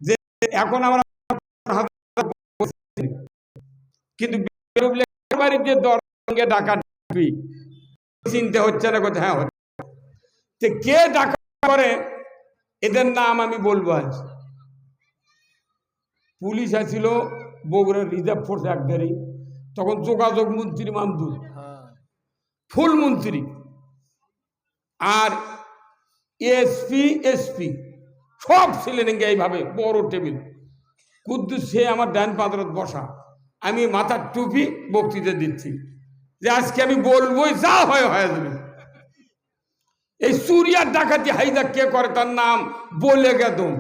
যে এখন আমরা কিন্তু বাড়িতে দরজা ডাকা চিনতে হচ্ছে না কোথায়। হ্যাঁ, কে ডাকা করে এদের নাম আমি বলবো আজ। পুলিশ আসছিল বগুড়ার রিজার্ভ ফোর্স একদারি, তখন যোগাযোগ মন্ত্রী মামদুল, ফুল মন্ত্রী, আর এসপি সব ছিলেন এইভাবে বড় টেবিল। কুদ্দুস সে আমার ডান পাদরত বসা, আমি মাথার টুপি বক্তৃতা দিচ্ছি যে আজকে আমি বলবোই, যা হয়ে যাবে। এই চুরিয়ার ডাকাতি হাইজা কে করে তার নাম বলে গেদম,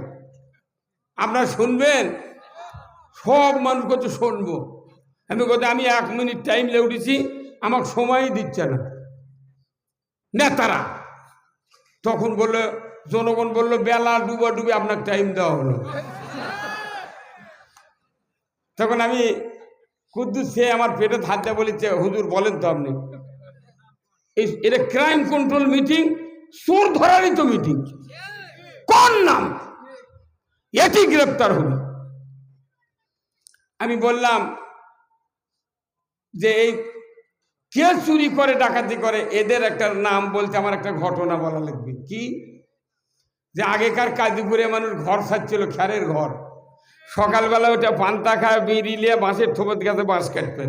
আপনারা শুনবেন? সব মানুষ কত শুনবো। আমি কথা আমি 1 মিনিট টাইম লেউড়েছি, আমাকে সময়ই দিচ্ছে না নেতারা। তখন বললো, জনগণ বললো বেলা ডুবা ডুবে আপনাকে টাইম দেওয়া হলো। তখন আমি কুদ্দুস সে আমার পেটে হাত দিয়ে বলেছে, হুজুর বলেন তো আপনি, এটা ক্রাইম কন্ট্রোল মিটিং, চোর ধরারই তো মিটিং, কোন নাম এটি গ্রেপ্তার হবে। আমি বললাম যে এই কে চুরি করে ডাকাতি করে এদের একটা নাম বলতে আমার একটা ঘটনা বলা লাগবে। কি? যে আগেকার কাজীপুরে মানুষ ঘর সাজছিল, খ্যারের ঘর, সকালবেলা ওটা পান্তা খায়, বিড়ি লিয়ে বাঁশের থোপত গাছে বাঁশ কাটবে,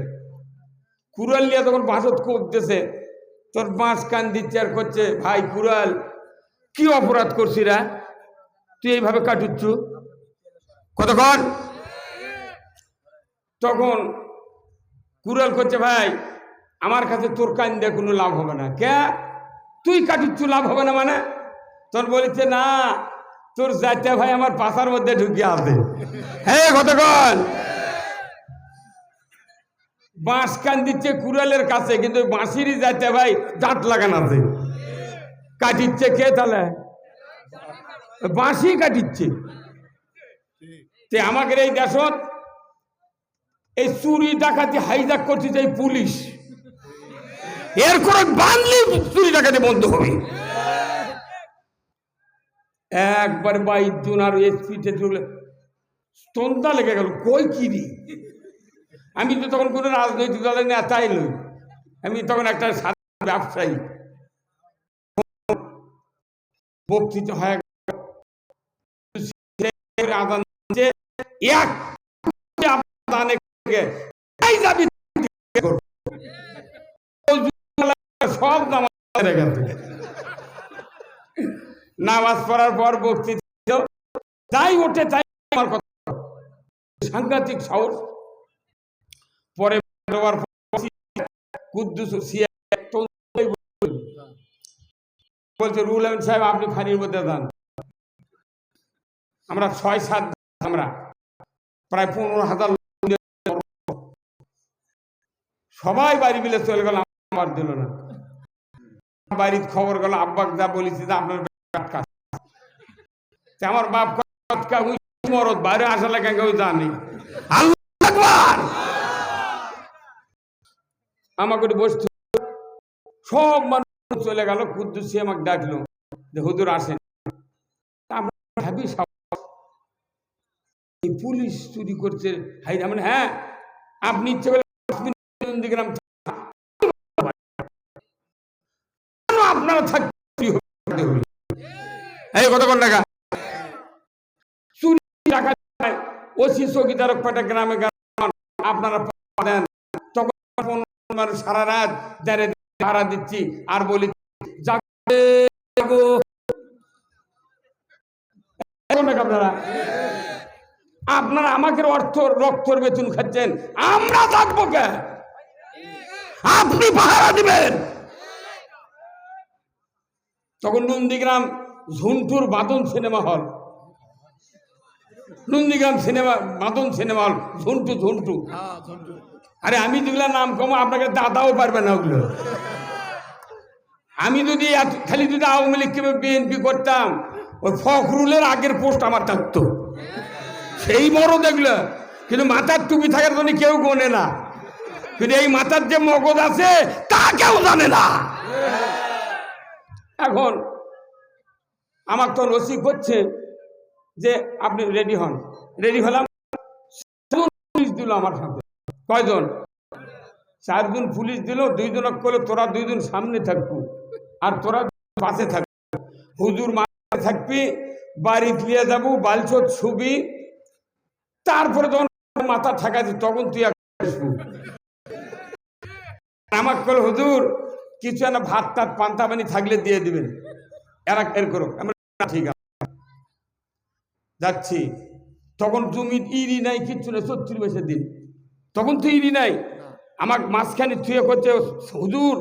কুড়াল লিয়ে তখন বাঁশত কোপতেছে, তোর বাঁশ কান দিচ্ছে আর করছে, ভাই কুড়াল কি অপরাধ করছিরা, তুই এইভাবে কাটুচ্ছু কতক্ষণ? তখন কুড়াল করছে, ভাই আমার কাছে তোর কান দিয়ে কোনো লাভ হবে না। কে? তুই কাটুচ্ছু, লাভ হবে না মানে? তোর বলেছে না, তোর জাতীয় ভাই আমার পাশার মধ্যে ঢুকিয়ে আছে। হ্যাঁ কতক্ষণ? বাঁশ কান দিচ্ছে কুড়ালের কাছে, কিন্তু বাঁশিরই জাতীয় ভাই দাঁত লাগানো আছে। কাটিচ্ছে কে তাহলে? বাঁশি কাটিচ্ছে। তে আমাদের এই দেশত এই চুরি ডাকাতি হাইজাক করছে যে পুলিশ, এর কোন বানলি চুরি ডাকাতি বন্ধ হবে। একবার 22 জন আর এসপিতে চলে স্তন্তা লেগে গেল, কই কি রে। আমি তো তখন কোনো রাজনৈতিক দলের নেতাই নই, আমি তখন একটা সাধারণ ব্যবসায়ী। বক্তৃতা হয়ে সব নামাজ পড়ার পর বক্তৃতা তাই ওঠে, তাই আমার কথা সাংঘাতিক সাহস। পরে বলছে, রুহুল আমিন সাহেব আপনি ফানির মধ্যে যান। আমরা 6-7 আমরা প্রায় 15,000 সবাই বাড়ি মিলে চলে গেল, আমার দিল না। বাড়ির খবর গেল, আব্বাক যা বলেছি যে আপনার আমার বাপ মরদ বাইরে আসা লাগে কেউ জানি। আমাকে বসতে সব মানুষ চলে গেল। কুদ্দুস আমাকে ডাকলো যে হুজুর আসেন। ভাবি পুলিশ চুরি করছে, হাই মানে হ্যাঁ আপনি ইচ্ছে করলে নন্দীগ্রাম আপনারা থাকতে কতক্ষণ টাকা চুরি টাকা ওসি চৌকিদারক পাটা গ্রামে আপনারা দেন, তখন সারা রাত ভাড়া দিচ্ছি আর বলি আপনারা আপনারা আমাকে অর্থ রক্তর বেতন খাচ্ছেন, আমরা থাকবো কে? আপনি পাহারা দিবেন। তখন নন্দীগ্রাম ঝুন্টুর বাদন সিনেমা হল, নন্দীগ্রাম বাদন সিনেমা হল, ঝুন্টু। আরে আমি যেগুলো নাম কমো আপনাকে দাদাও পারবে না ওগুলো। আমি যদি খালি যদি আওয়ামী লীগ বিএনপি করতাম, ওই ফখরুলের আগের পোস্ট আমার থাকতো, সেই বড় দেখলো। কিন্তু মাথার টুপি থাকার জন্য কেউ গোনে না, কিন্তু এই মাথার যে মগজ আছে তা কেউ জানে না। এখন আমার তো ওসি করছে যে আপনি রেডি হন। রেডি হলাম, পুলিশ দিল আমার সাথে। কয়জন? 4 জন পুলিশ দিল। 2 জন করলো তোরা 2 জন সামনে থাকবো আর তোরা পাশে থাকবি, হুজুর মাথায় থাকবি, বাড়ি দিয়ে যাবো, বালছত ছবি, তারপরে যখন মাথা ঠেকাচ্ছি তখন তুই আসবো। আমার কল হুজুর কিছু না ভাত টাত পান্তা পানি থাকলে দিয়ে দিবেন, এরা এর করো। আমরা ঠিক আছে যাচ্ছি। তখন জমি ইরি নাই, কিচ্ছু নেই, 34 বছর দিন, তখন তো ইরি নাই। আমার মাঝখানে থুয়ে করছে, হুজুর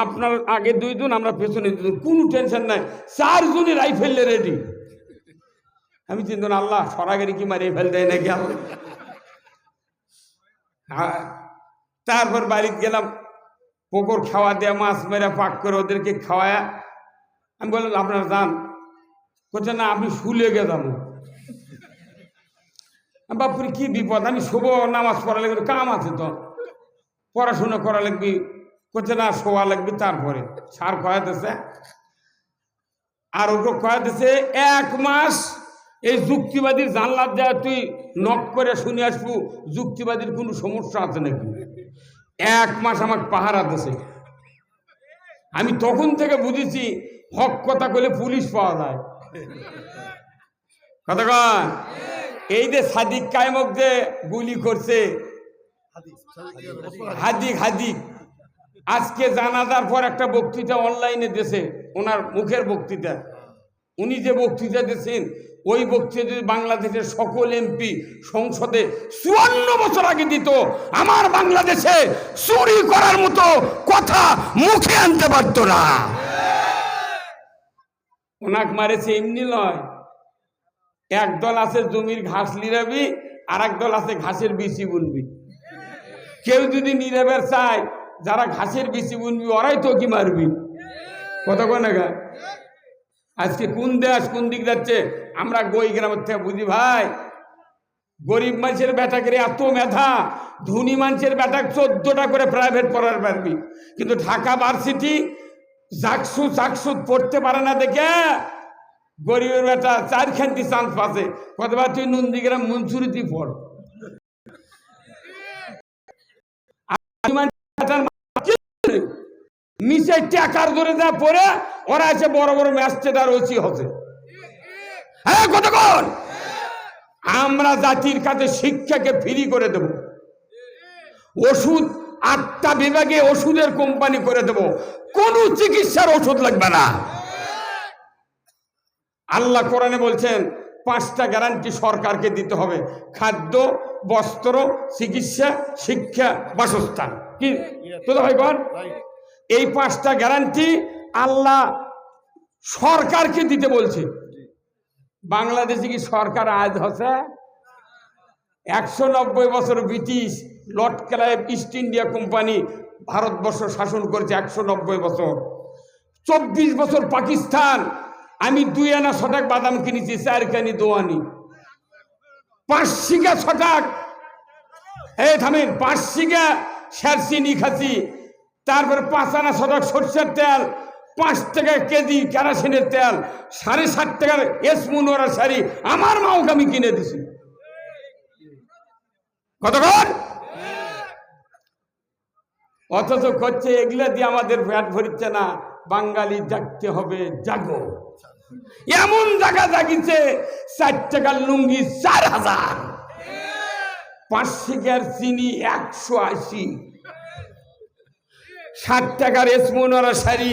আপনার আগে 2 জন, আমরা পেছনে 2 জন, কোনো টেনশন নাই, 4 জনই রাইফেল রেডি। আমি চিন্তা আল্লাহ সরাগারি কি মারিয়ে ফেল দেয় নাকি আল্লাহ। তারপর বাড়িতে গেলাম, পুকুর খাওয়া দেয়া, মাছ মেরা পাক করে ওদেরকে খাওয়ায়া। আমি বললাম আপনারা যান। বলছে না আপনি শুলে গে যাবো। বাপুরে কি বিপদ, আমি শুভ নামাজ পড়া লাগবে, কাম আছে তো, পড়াশোনা করা লাগবে। করছে না শোয়া লাগবে। তারপরে সার কয়াতেছে আর ওকে কয়াতেছে 1 মাস এই যুক্তিবাদীর জানলার দেয়া তুই নক করে শুনে আসবো যুক্তিবাদীর কোনো সমস্যা আছে নাকি। 1 মাস আমার পাহারা দিছে। আমি তখন থেকে বুঝেছি হক কথা কইলে পুলিশ পাওয়া যায়। কথা কন, এই যে সাদিক কায়েমক যে গুলি করছে, হাদিক আজকে জানাজার পর একটা বক্তৃতা অনলাইনে দিয়েছে, ওনার মুখের বক্তৃতা। উনি যে বক্তৃতা দিয়েছেন ওই বক্তৃতা যদি বাংলাদেশের সকল এমপি সংসদে 54 বছর আগে দিত, আমার বাংলাদেশে চুরি করার মতো কথা মুখে আনতে পারত না। ওনাকে মারেছে এমনি নয়, একদল আছে জমির ঘাস লিরাবি, আর একদল আছে ঘাসের বিচি বুনবি। কেউ যদি নিরাবের চায়, যারা ঘাসের বিচি বুনবি ওরাই তো কি মারবি। কথা কয় না গা? আজকে কোন দেশ কোন দিক যাচ্ছে আমরা গই গ্রামের থেকে বুঝি ভাই। গরিব মানুষের বেটাকে এত মেধা, ধনী মানুষের বেটা 14টা করে প্রাইভেট পড়ার পারবি, কিন্তু ঢাকা ভার্সিটি চাকসু পড়তে পারে না দেখে গরিবের বেটা 4খানটি চান্স পাচ্ছে। কতবার তুই নন্দীগ্রাম মনসুরিতে পড়। নিচে টাকার ধরে যা পড়ে ওরা এসে বড় বড় ম্যাচটার ওসি হচ্ছে। হ্যাঁ কতক্ষণ আমরা জাতির কাছে শিক্ষাকে ফ্রি করে দেব, ওষুধ 8টা বিভাগে ওষুধের কোম্পানি করে দেব, কোন চিকিৎসার ওষুধ লাগবে না। আল্লাহ কোরআনে বলছেন 5টা গ্যারান্টি সরকারকে দিতে হবে, খাদ্য, বস্ত্র, চিকিৎসা, শিক্ষা, বাসস্থান। কি তোরা ভাই বল, এই 5টা গ্যারান্টি আল্লাহ সরকারকে দিতে বলছে। বাংলাদেশে কি সরকার আজ হচ্ছে? 190 বছর British Lord Clive east India company Bharatvarsha শাসন করেছে 190 বছর। 24 বছর পাকিস্তান। আমি 2 আনা ছটাক বাদাম কিনেছি, 4 কানি দোয়ানি, 5 শিকা ছটাক, এই থামেন, 5 শিকা শেরচিনি খাচ্ছি। তারপরে 5 আনা ছটাক সরষের তেল, 5 টাকা কেজি কেরাসিনের তেল, 7.5 টাকার এসমুনোরা শাড়ি আমার মাওকে আমি কিনে দিছি। কতক্ষণ অথচ করছে এগুলা দিয়ে আমাদের পেট ভরিচ্ছে না। বাঙালি জাগতে হবে, জাগো। এমন জায়গা জাগিছে 4 টাকার লুঙ্গি 4000, 5 শিকার চিনি 180, 7 টাকার এসমুনোরা শাড়ি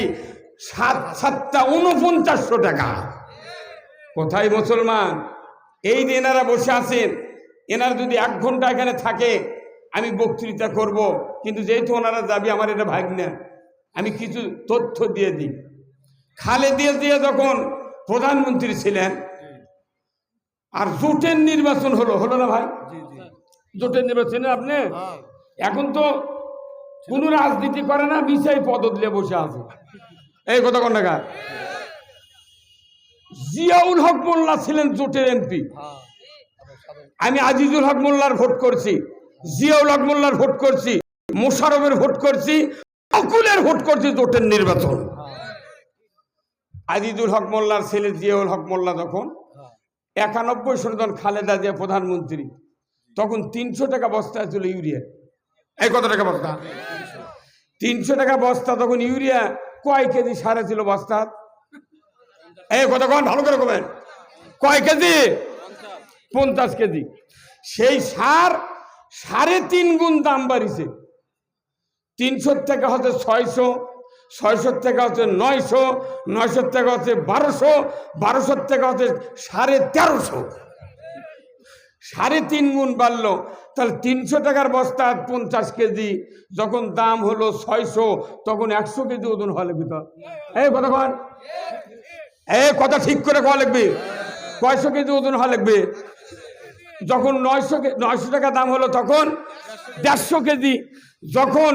7টা 4900 টাকা। কোথায় মুসলমান? এই যে এনারা বসে আছেন, এনারা যদি 1 ঘন্টা এখানে থাকে আমি বক্তৃতা করব, কিন্তু যেহেতু ওনারা যাবি আমার এটা ভাগ্নে, আমি কিছু তথ্য দিয়ে দিই। খালেদা জিয়া যখন প্রধানমন্ত্রী ছিলেন আর জোটের নির্বাচন হলো না ভাই? জোটের নির্বাচনে আপনি এখন তো কোনো রাজনীতি করে না, বিষয় পদলে বসে আছে। এই কথা কোন টাকা? জিয়াউল হক মোল্লা ছিলেন জোটের এমপি। আমি আজিজুল হক মোল্লার ভোট করছি, জিয়াউল হক মোল্লার ভোট করছি, মোশারফের ভোট করছি, অকুলের ভোট করছি জোটের নির্বাচন। আজিজুল হক মোল্লার ছেলে জিয়াউল হক মোল্লা যখন 91 সালে যখন খালেদা জিয়া প্রধানমন্ত্রী, তখন 300 টাকা বস্তা ছিল ইউরিয়া। এই কত টাকা বস্তা? 300 টাকা বস্তা। তখন ইউরিয়া কয় কেজি সারে ছিল বস্তা? এই কতক্ষণ ভালো করে কবেন, কয় কেজি? 50 কেজি। সেই সার 3.5 গুণ দাম বাড়িছে। 300 টাকা হচ্ছে 600, 600 টাকা হচ্ছে 900, 900 টাকা হচ্ছে 1200, 1200 টাকা হচ্ছে 1350। 3.5 গুণ বাড়লো। তাহলে 300 টাকার বস্তা 50 কেজি, যখন দাম হলো 600, তখন 100 কেজি ওজন হওয়া লাগবে। তো এই কতক্ষণ, এই কথা ঠিক করে হওয়া লাগবে। 900 কেজি ওজন হওয়া লাগবে। যখন 900 টাকা দাম হলো তখন 150 কেজি। যখন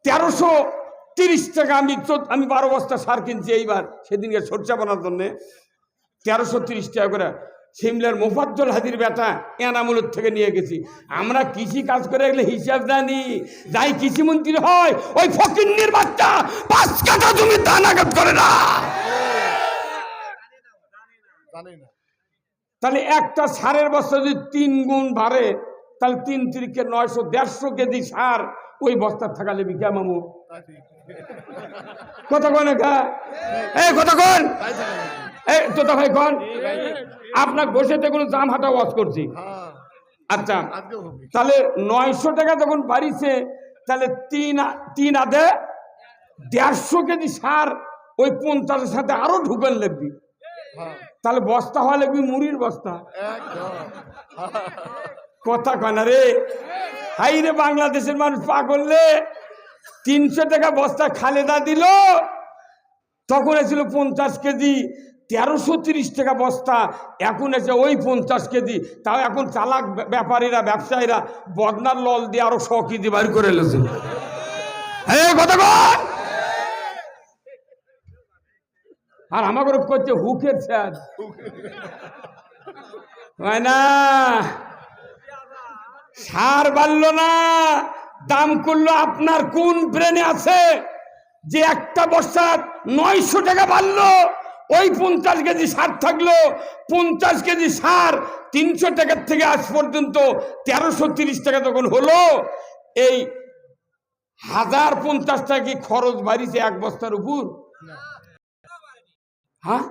1330 টাকা, আমি 12 বস্তা সার কিনছি এইবার, সেদিনকে সরষা বানার জন্য 1330 টাকা করে সিমলার মোফাজ্জল হাজির বেটা এনামুলের থেকে নিয়ে গেছি। আমরা কৃষি কাজ করে গেলে হিসাব জানি, যাই কৃষিমন্ত্রী হয় ওই ফকিন্নির বাচ্চা 5 কাঠা জমি ধান আঘাত করে না। তাহলে একটা সারের বস্তা যদি 3 গুণ বাড়ে, তাহলে 3 3 900, 150 কেজি সার ওই বস্তার থাকা লেবি কে মামু? কতক্ষণ কতক্ষণ তো ভাই কন, আপনার বসেতে কোনো জাম হাঁটা ওয়াজ করছি। আচ্ছা, তাহলে 900 টাকা যখন বাড়িছে, তাহলে 3 আধে 150 কেজি সার ওই 50-এর সাথে আরো ঢুকান লাগবি। তাহলে বস্তা হওয়া লাগবি মুড়ির বস্তা। কথা কয় না রে, হাই রে বাংলাদেশের মানুষ পাগললে। 300 টাকা বস্তা খালেদা দিল, তখন এসেছিল 50 কেজি। 1330 টাকা বস্তা এখন এসে ওই 50 কেজি। তাও এখন চালাক ব্যাপারীরা, ব্যবসায়ীরা বদনার লল দিয়ে আরো 100 কেজি বাড়ি করে এলেছে। আর আমাকে করছে হুকের স্যার না, সার বাড়লো না, দাম করলো। আপনার কোন ব্রেনে আছে যে একটা বস্তার 900 টাকা বাড়লো, ওই 50 কেজি সার থাকলো, 50 কেজি সার 300 টাকার থেকে আজ পর্যন্ত 1330 টাকা যখন হলো, এই 1050 টাকা কি খরচ বাড়িছে এক বস্তার উপর? হ্যাঁ,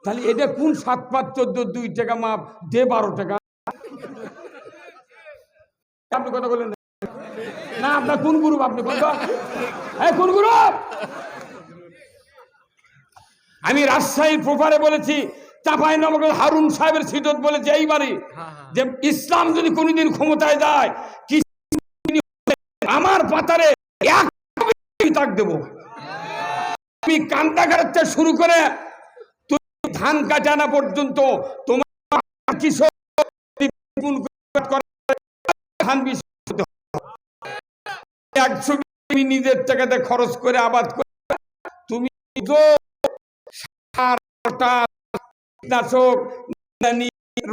তাহলে এটা কোন 7 5 14 2 টাকা মাপ দে 12 টাকা? আপনি কথা বলেন না, আপনার কোন গ্রুপ? আপনি কোন গ্রুপ? আমি রাজশাহীর প্রপারে বলেছি, চাঁপাইনবাবগঞ্জ হারুন সাহেবের সিটত বলেছে এইবারে যে ইসলাম যদি কোনদিন ক্ষমতায় যায়, আমার পাতারে এক দেব। আমি কান্দাগারের থেকে শুরু করে ধান কাটানা পর্যন্ত তোমার নিজের টাকাতে খরচ করে আবাদ করে তুমি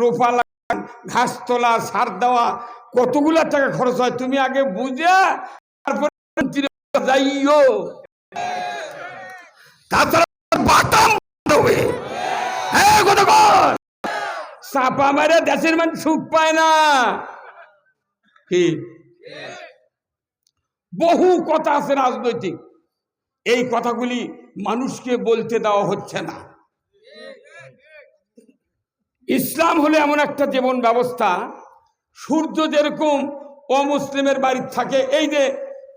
রোপা লাগান, ঘাস তোলা, সার দেওয়া, কতগুলা টাকা খরচ হয় তুমি আগে বুঝে তারপরে যাইও। তাছাড়া বাটাম হবে। চাপা মারে দেশের মানুষ সুখ পায় না। কি বহু কথা আছে রাজনৈতিক, এই কথাগুলি মানুষকে বলতে দেওয়া হচ্ছে না। ইসলাম হলো এমন একটা জীবন ব্যবস্থা, সূর্য যেরকম অমুসলিমের বাড়ির থাকে, এই যে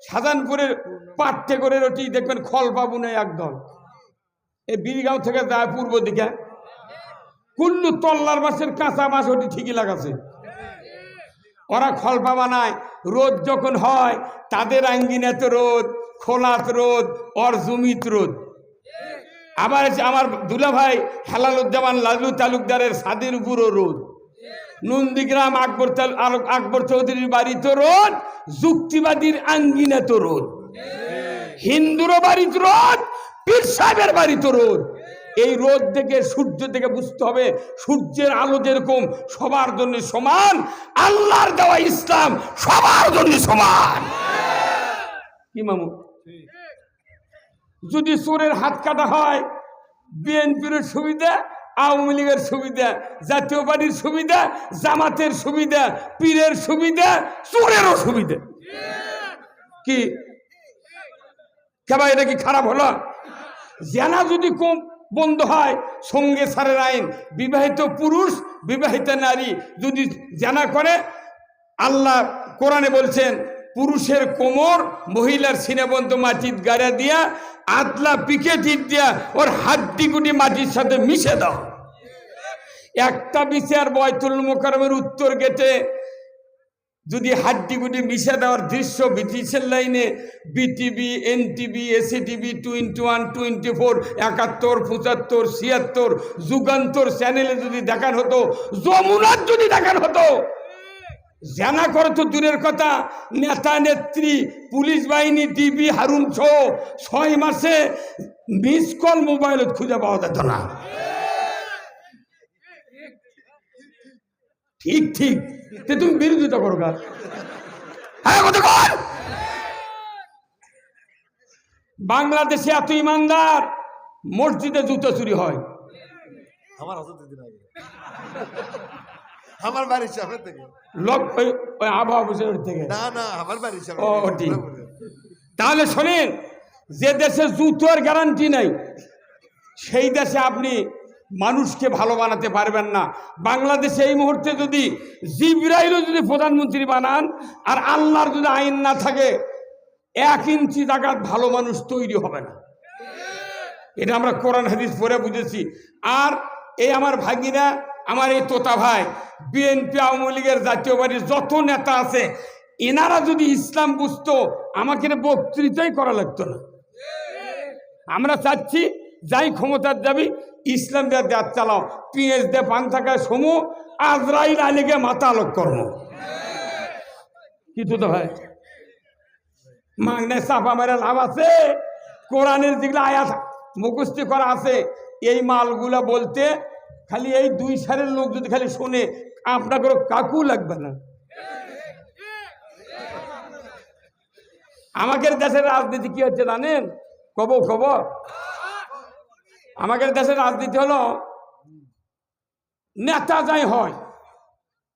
শাহজাহানপুরের পাট্টে করে রটি দেখবেন খল পাবু না একদল, এই বীরগাঁও থেকে যায় পূর্ব দিকে, কুল্লু তল্লার মাসের কাঁচা মাছ ওটি ঠিকই লাগাছে। ওরা খলপা বানায়, রোদ যখন হয় তাদের আঙ্গিনাতে রোদ, খোলাত রোদ, ওর জমিত রোদ। আবার আমার দুলা ভাই হেলালুজ্জামান লালু তালুকদারের ছাদের উপরও রোদ, নন্দীগ্রাম আকবর চৌধুরীর বাড়িতে রোদ, যুক্তিবাদীর আঙ্গিনাতে রোদ, হিন্দুরও বাড়িতে রোদ, পীর সাহেবের বাড়িতে রোদ। এই রোদ থেকে, সূর্য থেকে বুঝতে হবে সূর্যের আলো যেরকম সবার জন্য সমান, আল্লাহর দেওয়া ইসলাম সবার জন্য সমান। কি মামু? যদি চোরের হাত কাটা হয় বিএনপির সুবিধা, আওয়ামী লীগের সুবিধা, জাতীয় পার্টির সুবিধা, জামাতের সুবিধা, পীরের সুবিধা, চোরেরও সুবিধা। কি কেবা এটা কি খারাপ হলো? জেনা যদি কম বন্ধ হয়, সঙ্গে সারের আইন, বিবাহিত পুরুষ বিবাহিত নারী যদি জেনা করে, আল্লাহ কোরআনে বলছেন পুরুষের কোমর মহিলার সিনেবন্ধ মাটির গাড়া দিয়া আতলা পিকে টিপ দিয়া ওর হাড্ডি গুটি মাটির সাথে মিশে দাও। একটা বিচার বয়তুল মোকাররমের উত্তর গেটে যদি হাড্ডি গুটি মিশে দেওয়ার দৃশ্য ব্রিটিশের লাইনে বিটিভি, এনটিভি, এসিটিভি, 21, 24, 71, 75, 76 যুগান্তর চ্যানেলে যদি দেখানো হতো, যমুনার যদি দেখানো হতো, জানা করে তো দূরের কথা, নেতা নেত্রী, পুলিশ বাহিনী, ডিবি, হারুন সহ 6 মাসে মিস কল মোবাইলত খুঁজে পাওয়া যেত না। ঠিক ঠিক, তুমি বিরোধিতা করো কার? বাংলাদেশে এত ইমানদার, মসজিদে জুতো চুরি হয়। আমার বাড়ির সামনে থেকে আবহাওয়া থেকে না না, আমার বাড়ির সামনে। ও ঠিক। তাহলে শোনেন, যে দেশে জুতোর গ্যারান্টি নাই সেই দেশে আপনি মানুষকে ভালো বানাতে পারবেন না। বাংলাদেশে এই মুহূর্তে যদি জিবরাইলও যদি প্রধানমন্ত্রী বানান আর আল্লাহর যদি আইন না থাকে, 1 ইঞ্চি জায়গার ভালো মানুষ তৈরি হবে না। এটা আমরা কোরআন হাদিস পড়ে বুঝেছি। আর এই আমার ভাগিনা, আমার এই তোতা ভাই, বিএনপি, আওয়ামী লীগের, জাতীয় পার্টির যত নেতা আছে, এনারা যদি ইসলাম বুঝতো, আমাকে বক্তৃতাই করা লাগতো না। আমরা চাচ্ছি যাই ক্ষমতার যাবি, ইসলাম দিয়ে দেশ চালাও, পিঁয়াজ দিয়ে পান থাকায় সমু, আজরাইল আলীকে মাথা আলোক কর্ম। কি তো ভাই, মাগনায় চাপা মেরে লাভ আছে? কোরআনের যেগুলো আয়াত মুখস্থি করা আছে, এই মালগুলা বলতে খালি এই 2 সারের লোক যদি খালি শোনে, আপনাকে কাকু লাগবে না। আমাদের দেশের রাজনীতি কি হচ্ছে জানেন? কব আমাদের দেশের রাজনীতি হলো, নেতা যাই হয়,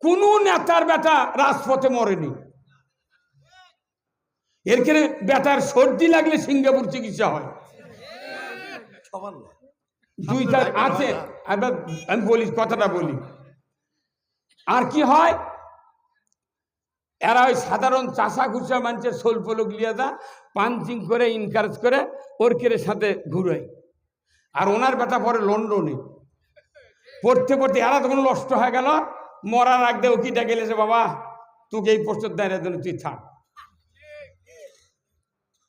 কোন নেতার বেটা রাজপথে মরেনি। এর ক্ষেত্রে বেটার সর্দি লাগলে সিঙ্গাপুর চিকিৎসা হয়। 2-4 আছে, আমি বলি, কথাটা বলি। আর কি হয়, এরা ওই সাধারণ চাষা খুচা মানুষের স্বল্প লোক লিয়ে যা পাঞ্চিং করে ইনকারেজ করে ওর কেড়ে সাথে ঘুরাই। আর ওনার বেটা পরে লন্ডনে পড়তে পড়তে এরা তখন নষ্ট হয়ে গেল। মরার আগ দিয়ে ওকিটা গেলেছে, বাবা তোকে এই পোস্টের দাঁড়িয়ে জন্য তুই থাক।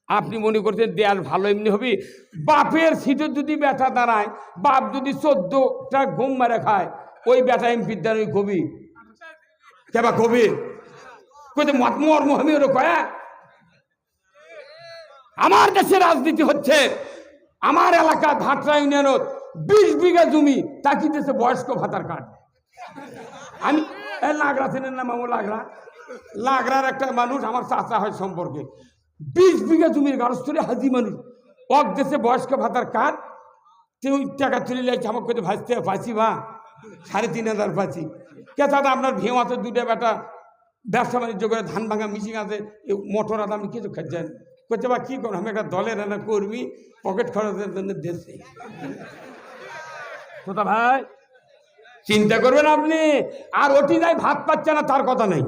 আপনি মনে করছেন দেয়াল ভালো এমনি হবি? বাপের সিটে যদি বেটা দাঁড়ায়, বাপ যদি 14টা ঘুম মারে খায়, ওই বেটা এমপির দ্বারা ওই কবি কেবা কবি মর্মহমি ওরা কয়া। আমার দেশে রাজনীতি হচ্ছে, আমার এলাকা ভাটরা ইউনিয়নত 20 বিঘা জমি তাকি দেশে বয়স্ক ভাতার কার্ড। আমি লাগরা চিনেন না মামু? লাগরার একটা মানুষ আমার চাচা হয় সম্পর্কে, 20 বিঘা জমির গারস্থরে হাজি মানুষ, অক দেশে বয়স্ক ভাতার কার্ড। তুই টাকা তুলে যাইছে আমাকে কোথায় ভাজতে পাচ্ছি, বা 3,500 পাচ্ছি। কে দাদা আপনার ভেউ আছে, 2টা বেটা ব্যবসা বাণিজ্য করে, ধান ভাঙা মিশিং আছে, মোটর আদা, আপনি কিছু খাচ্ছেন? করছে বা কি করুন, আমি একটা দলের একটা কর্মী, পকেট খরচের জন্য দেশে। তোতা ভাই চিন্তা করবেন আপনি। আর ওটি যাই ভাত পাচ্ছে না তার কথা নেই।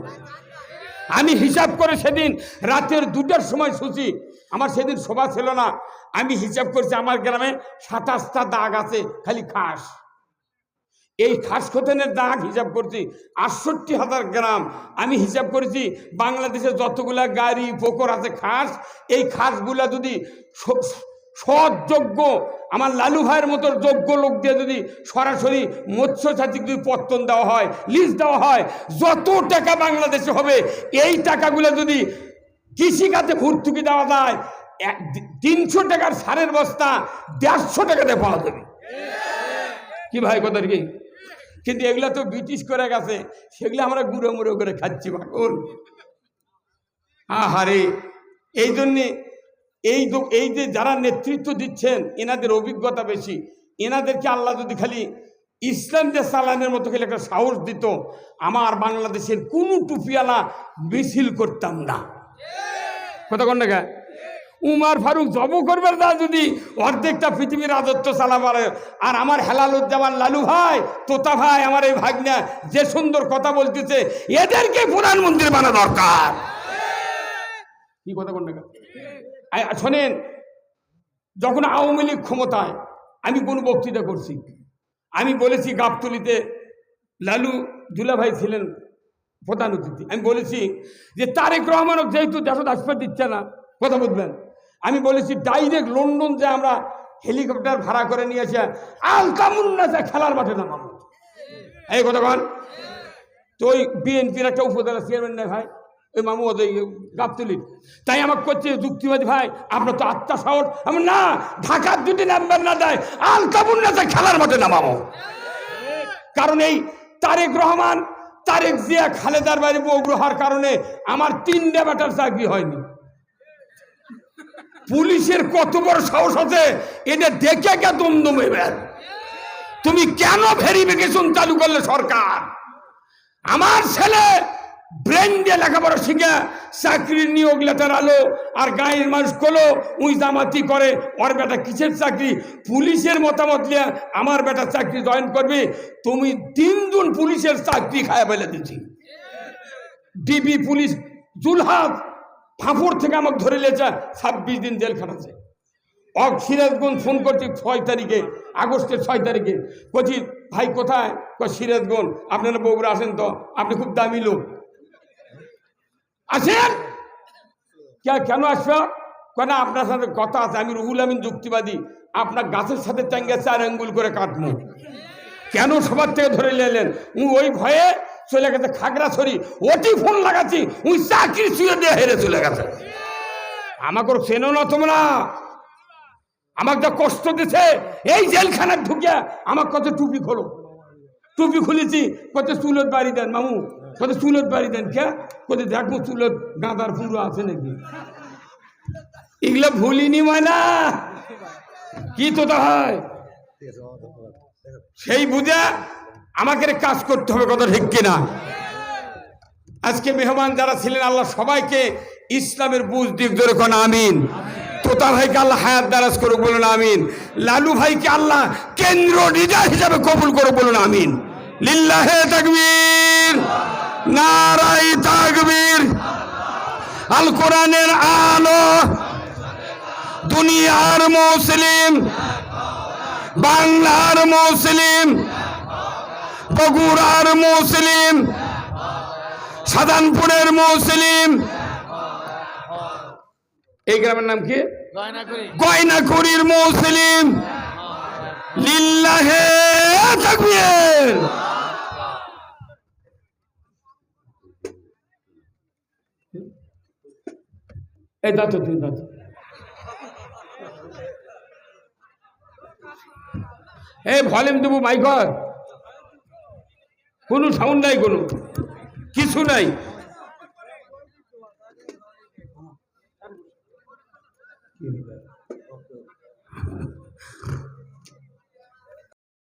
আমি হিসাব করে সেদিন রাতের 2টার সময় শুছি, আমার সেদিন শোভা ছিল না, আমি হিসাব করছি আমার গ্রামে 27টা দাগ আছে খালি খাস। এই খাস খোতেনের দাগ হিসাব করছি 68,000 গ্রাম। আমি হিসাব করেছি বাংলাদেশে যতগুলা গাড়ি পোকর আছে খাস, এই খাসগুলা যদি সৎযোগ্য আমার লালু ভাইয়ের মতো যোগ্য লোক দিয়ে যদি সরাসরি মৎস্য চাষিক যদি পত্তন দেওয়া হয়, লিজ দেওয়া হয়, যত টাকা বাংলাদেশে হবে, এই টাকাগুলো যদি কৃষিখাতে ভর্তুকি দেওয়া যায়, 300 টাকার সারের বস্তা 150 টাকাতে পাওয়া যাবে। কি ভাই কথা কি? কিন্তু এগুলা তো ব্রিটিশ করে গেছে, সেগুলো আমরা গুঁড়ো মুড়ো করে খাচ্ছি বাকুল। আহারে, এই জন্যে এই যে যারা নেতৃত্ব দিচ্ছেন এনাদের অভিজ্ঞতা বেশি। এনাদেরকে আল্লাহ যদি খালি ইসলাম যে চালানের মতো খালি একটা সাহস দিত, আমার বাংলাদেশের কোনো টুপিওয়ালা মিছিল করতাম না। কথা কন না? উমার ফারুক জব করবার না যদি অর্ধেকটা পৃথিবীর রাজত্ব চালাবার, আর আমার হেলালুজ্জামান লালু ভাই, তোতা ভাই, আমার এই ভাগ্না যে সুন্দর কথা বলতেছে, এদেরকে প্রধানমন্ত্রী বানা দরকার। কি কথা কন না? শোনেন, যখন আওয়ামী লীগ ক্ষমতায়, আমি কোন বক্তৃতা করছি, আমি বলেছি গাবতলীতে লালু দুলাভাই ছিলেন প্রধান অতিথি, আমি বলেছি যে তারেক রহমানও যেহেতু দেশত আসতে দিচ্ছে না, কথা বুঝবেন, আমি বলেছি ডাইরেক্ট লন্ডন যে আমরা হেলিকপ্টার ভাড়া করে নিয়ে এসে আলতামুন্নাসে খেলার মাঠে নামাবো। এই কথা কন। তো ওই বিএনপির একটা উপজেলা চেয়ারম্যান নেই ভাই, ওই মামু ওই গাবতলির, তাই আমাকে করছে যুক্তিবাদী ভাই আপনার তো আত্মা সাহস, আমি না, ঢাকার দুটি নাম্বার না দেয় আলতামুন্নাসে খেলার মাঠে নামাবো। কারণ এই তারেক রহমান, তারেক জিয়া, খালেদার বাড়ি বগুড়ার কারণে আমার 3টা বেটার চাকরি হয়নি। পুলিশের কত বড় সাহস আছে, এটা দেখে কে দমদম হইবেন। তুমি কেন ভেরিফিকেশন চালু করলে সরকার? আমার ছেলে ব্রেন দিয়ে লেখাপড়া শিখে চাকরির নিয়োগ লেটার আলো, আর গাঁয়ের মানুষ কলো উই জামাতি করে, ওর বেটা কিসের চাকরি? পুলিশের মতামত নিয়ে আমার বেটা চাকরি জয়েন করবে। তুমি 3 গুণ পুলিশের চাকরি খায় ফেলে দিচ্ছি। ডিবি পুলিশ জুলহাত ফাঁপড় থেকে আমাকে ধরে লেছে, 26 দিন জেল খাটাচ্ছে। সিরাজগঞ্জ ফোন করছি 6 তারিখে, আগস্টের 6 তারিখে, বলছি ভাই কোথায়? সিরাজগঞ্জ। আপনারা বগুড়া আসেন তো, আপনি খুব দামি লোক, আসেন। কেন আসবে? কেন আপনার সাথে কথা আছে, আমি রুহুল আমিন যুক্তিবাদী, আপনার গাছের সাথে টাঙ্গে 4 আঙ্গুল করে কাটবো। কেন সবার থেকে ধরে নিলেন? ওই ভয়ে চলে গেছে খাগড়াছড়ি, ওটি ফোন লাগাচ্ছি, ওই চাকরি শুয়ে দিয়ে হেরে চলে গেছে। আমাকে চেনো না তোমরা, আমাকে যা কষ্ট দিছে এই জেলখানায় ঢুকে, আমার কত টুপি খোলো, টুপি খুলেছি, কত চুলত বাড়ি দেন মামু, কত চুলত বাড়ি দেন, কে কত দেখবো চুলত গাঁদার পুরো আছে নাকি, এগুলো ভুলিনি মানা কি তোতা হয়, সেই বুঝে আমাকে কাজ করতে হবে, কথা ঠিক কিনা? আজকে মেহমান যারা ছিলেন, আল্লাহ সবাইকে ইসলামের বুঝ দিক ধরে কোন আমিন। তোতা ভাইকে আল্লাহ হায়াত দারাজ করুক, বলুন আমিন। লালু ভাইকে আল্লাহ কেন্দ্র লিডার হিসাবে কবুল করুক, বলুন আমিন। লিল্লাহে তাকবীর, নারাই তাকবীর। আল কোরআনের আলো, দুনিয়ার মুসলিম, বাংলার মুসলিম, বগুড়ার মুসলিম, সাধানপুরের মুসলিম। এই গ্রামের নাম কি? গয়নাকুড়ির মুসলিম। লিল্লাহে তাকবীর। এই দাঁত তুই দাঁত, এই ভলিউম দেবো মাইকর, কোনো সাউন্ড নাই, কোনো কিছু নাই।